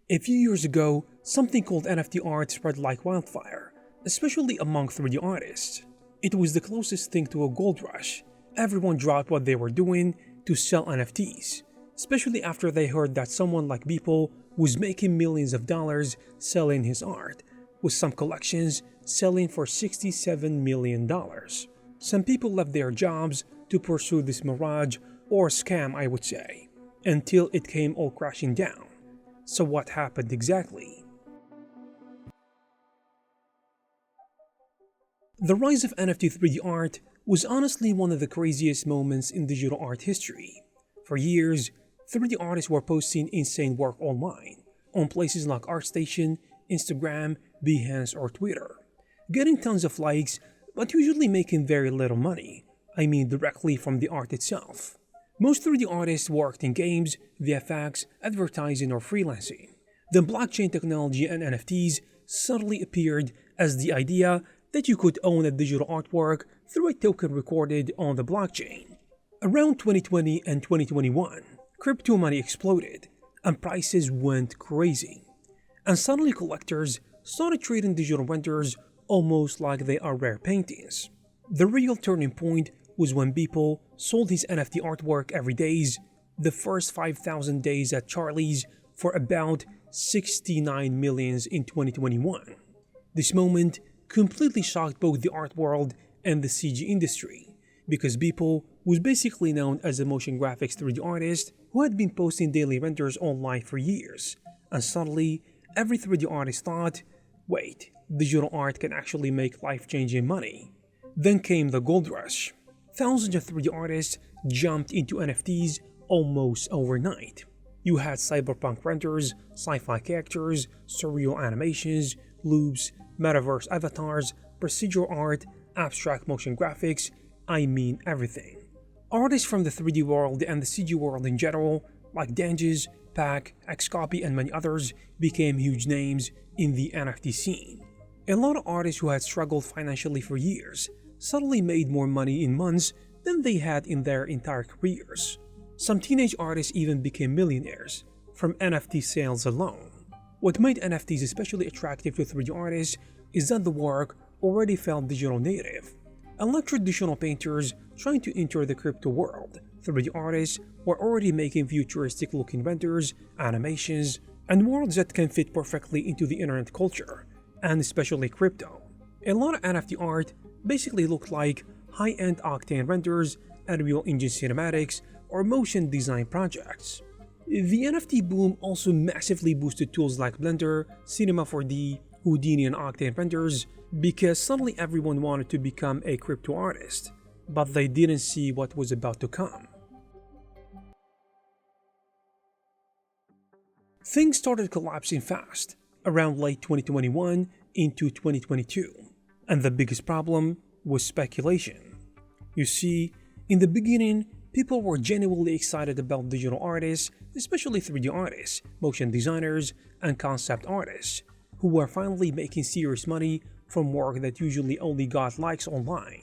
A few years ago, something called NFT art spread like wildfire, especially among 3D artists. It was the closest thing to a gold rush. Everyone dropped what they were doing to sell NFTs, especially after they heard that someone like Beeple was making millions of dollars selling his art, with some collections selling for $67 million. Some people left their jobs to pursue this mirage, or scam I would say, until it came all crashing down. So what happened exactly? The rise of NFT 3D art was honestly one of the craziest moments in digital art history. For years, 3D artists were posting insane work online, on places like ArtStation, Instagram, Behance, or Twitter, getting tons of likes, but usually making very little money, I mean directly from the art itself. Most 3D artists worked in games, VFX, advertising, or freelancing. Then blockchain technology and NFTs suddenly appeared as the idea that you could own a digital artwork through a token recorded on the blockchain. Around 2020 and 2021, crypto money exploded and prices went crazy. And suddenly collectors started treating digital renders almost like they are rare paintings. The real turning point was when Beeple sold his NFT artwork every days, the first 5,000 days at Charlie's, for about 69 million in 2021. This moment completely shocked both the art world and the CG industry, because Beeple was basically known as a motion graphics 3D artist who had been posting daily renders online for years, and suddenly every 3D artist thought, wait, digital art can actually make life-changing money. Then came the gold rush. Thousands of 3D artists jumped into NFTs almost overnight. You had cyberpunk renders, sci-fi characters, surreal animations, loops, metaverse avatars, procedural art, abstract motion graphics, I mean everything. Artists from the 3D world and the CG world in general, like ADDONS, Pack, Xcopy, and many others, became huge names in the NFT scene. A lot of artists who had struggled financially for years suddenly made more money in months than they had in their entire careers. Some teenage artists even became millionaires from NFT sales alone. What made NFTs especially attractive to 3D artists is that the work already felt digital native. Unlike traditional painters trying to enter the crypto world, 3D artists were already making futuristic-looking renders, animations, and worlds that can fit perfectly into the internet culture, and especially crypto. A lot of NFT art basically looked like high-end Octane renders, Unreal Engine cinematics, or motion design projects. The NFT boom also massively boosted tools like Blender, Cinema 4D, Houdini, and Octane renders, because suddenly everyone wanted to become a crypto artist, but they didn't see what was about to come. Things started collapsing fast, around late 2021 into 2022, and the biggest problem was speculation. You see, in the beginning, people were genuinely excited about digital artists, especially 3D artists, motion designers, and concept artists, who were finally making serious money from work that usually only got likes online.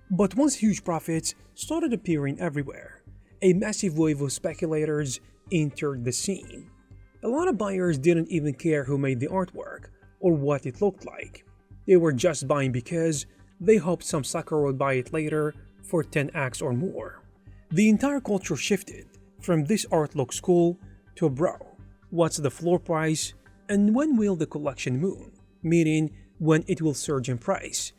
But once huge profits started appearing everywhere, a massive wave of speculators entered the scene. A lot of buyers didn't even care who made the artwork or what it looked like. They were just buying because they hoped some sucker would buy it later for 10x or more. The entire culture shifted from "this art looks cool" to "bro, what's the floor price and when will the collection moon?" meaning when it will surge in price.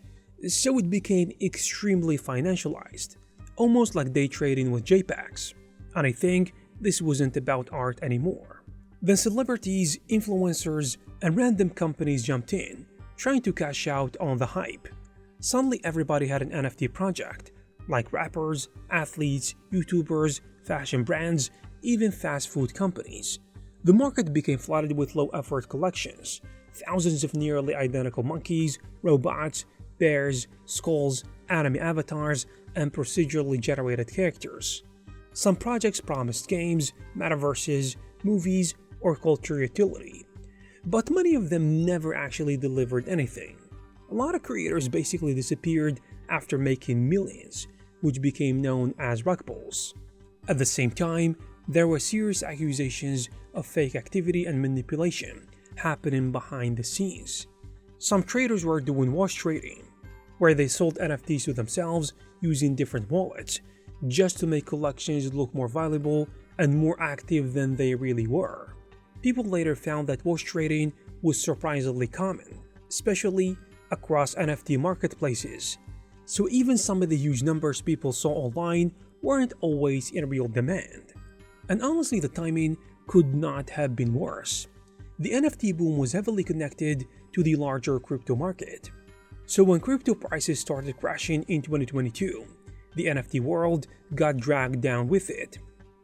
So it became extremely financialized, almost like day trading with JPEGs. And I think this wasn't about art anymore. Then celebrities, influencers, and random companies jumped in, trying to cash out on the hype. Suddenly everybody had an NFT project, like rappers, athletes, YouTubers, fashion brands, even fast food companies. The market became flooded with low-effort collections, thousands of nearly identical monkeys, robots, bears, skulls, anime avatars, and procedurally generated characters. Some projects promised games, metaverses, movies, or culture utility, but many of them never actually delivered anything. A lot of creators basically disappeared after making millions, which became known as rug pulls. At the same time, there were serious accusations of fake activity and manipulation happening behind the scenes. Some traders were doing wash trading, where they sold NFTs to themselves using different wallets, just to make collections look more valuable and more active than they really were. People later found that wash trading was surprisingly common, especially across NFT marketplaces. So even some of the huge numbers people saw online weren't always in real demand. And honestly, the timing could not have been worse. The NFT boom was heavily connected to the larger crypto market. So when crypto prices started crashing in 2022, the NFT world got dragged down with it.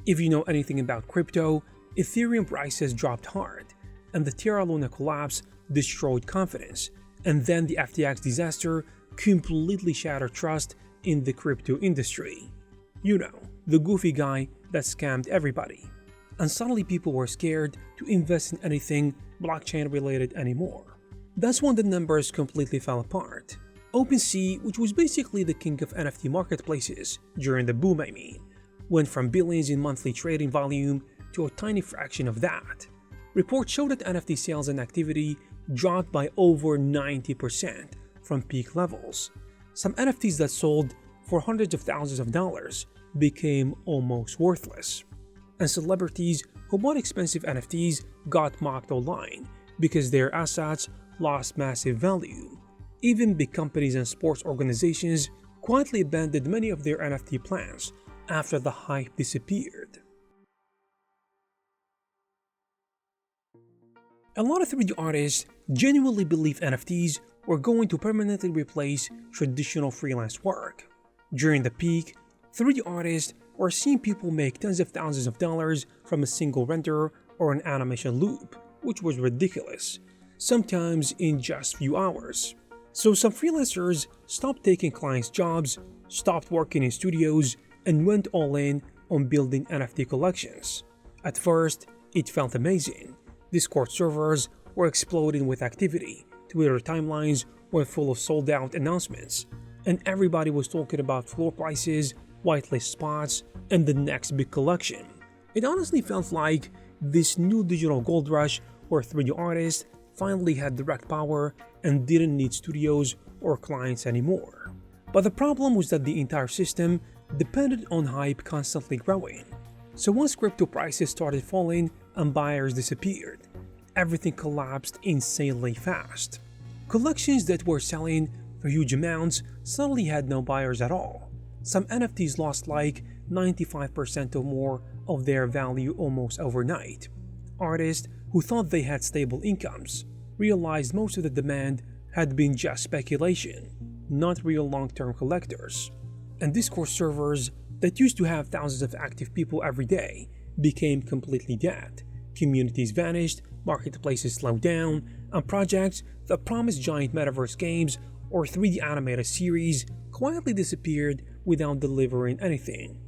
If you know anything about crypto, Ethereum prices dropped hard, and the Terra Luna collapse destroyed confidence, and then the FTX disaster completely shattered trust in the crypto industry. You know, the goofy guy that scammed everybody. And suddenly people were scared to invest in anything blockchain related anymore. That's when the numbers completely fell apart. OpenSea, which was basically the king of NFT marketplaces during the boom went from billions in monthly trading volume to a tiny fraction of that. Reports show that NFT sales and activity dropped by over 90% from peak levels. Some NFTs that sold for hundreds of thousands of dollars became almost worthless. And celebrities who bought expensive NFTs got mocked online because their assets lost massive value. Even big companies and sports organizations quietly abandoned many of their NFT plans after the hype disappeared. A lot of 3D artists genuinely believe NFTs were going to permanently replace traditional freelance work. During the peak, 3D artists were seeing people make tens of thousands of dollars from a single render or an animation loop, which was ridiculous, sometimes in just few hours. So some freelancers stopped taking clients' jobs, stopped working in studios, and went all in on building NFT collections. At first, it felt amazing. Discord servers were exploding with activity, Twitter timelines were full of sold-out announcements, and everybody was talking about floor prices, whitelist spots, and the next big collection. It honestly felt like this new digital gold rush where 3D artists finally had direct power and didn't need studios or clients anymore. But the problem was that the entire system depended on hype constantly growing. So once crypto prices started falling and buyers disappeared, everything collapsed insanely fast. Collections that were selling for huge amounts suddenly had no buyers at all. Some NFTs lost like 95% or more of their value almost overnight. Artists who thought they had stable incomes realized most of the demand had been just speculation, not real long-term collectors. And Discord servers that used to have thousands of active people every day became completely dead. Communities vanished, marketplaces slowed down, and projects that promised giant metaverse games or 3D animated series quietly disappeared without delivering anything.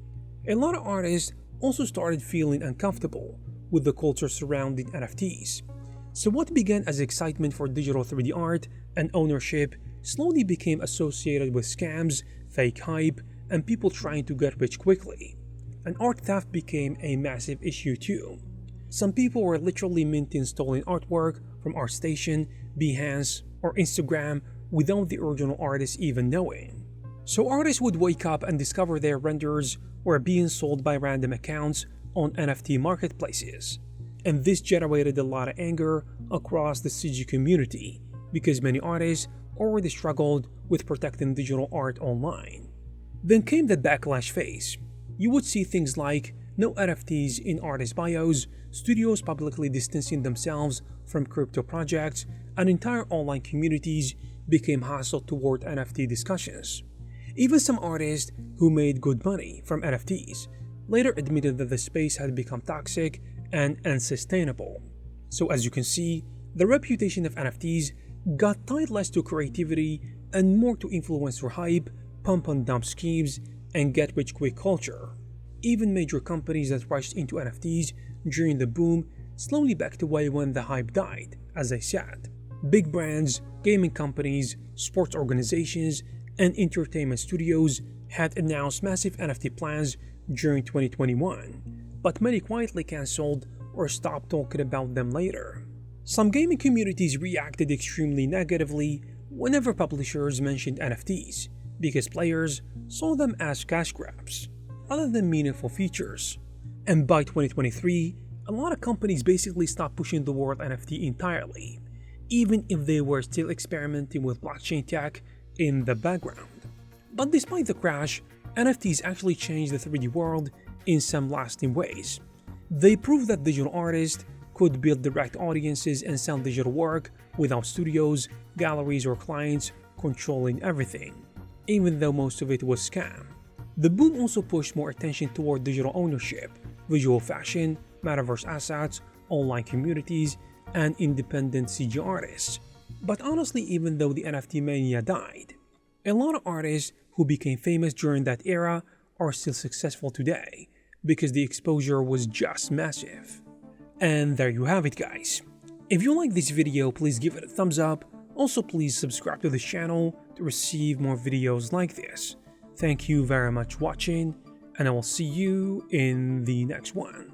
A lot of artists also started feeling uncomfortable with the culture surrounding NFTs. So what began as excitement for digital 3D art and ownership slowly became associated with scams, fake hype, and people trying to get rich quickly. And art theft became a massive issue too. Some people were literally minting stolen artwork from ArtStation, Behance, or Instagram without the original artist even knowing. So artists would wake up and discover their renders were being sold by random accounts on NFT marketplaces. And this generated a lot of anger across the CG community because many artists already struggled with protecting digital art online. Then came the backlash phase. You would see things like no NFTs in artist bios, studios publicly distancing themselves from crypto projects, and entire online communities became hostile toward NFT discussions. Even some artists who made good money from NFTs later admitted that the space had become toxic and unsustainable. So as you can see, the reputation of NFTs got tied less to creativity and more to influencer hype, pump and dump schemes, and get rich quick culture. Even major companies that rushed into NFTs during the boom slowly backed away when the hype died, as I said. Big brands, gaming companies, sports organizations, and entertainment studios had announced massive NFT plans during 2021, but many quietly cancelled or stopped talking about them later. Some gaming communities reacted extremely negatively whenever publishers mentioned NFTs, because players saw them as cash grabs rather than meaningful features. And by 2023, a lot of companies basically stopped pushing the word NFT entirely, even if they were still experimenting with blockchain tech in the background. But despite the crash, NFTs actually changed the 3D world in some lasting ways. They proved that digital artists could build direct audiences and sell digital work without studios, galleries, or clients controlling everything, even though most of it was scam. The boom also pushed more attention toward digital ownership, visual fashion, metaverse assets, online communities, and independent CG artists. But honestly, even though the NFT mania died, a lot of artists who became famous during that era are still successful today because the exposure was just massive. And there you have it, guys. If you like this video, please give it a thumbs up. Also, please subscribe to this channel to receive more videos like this. Thank you very much for watching, and I will see you in the next one.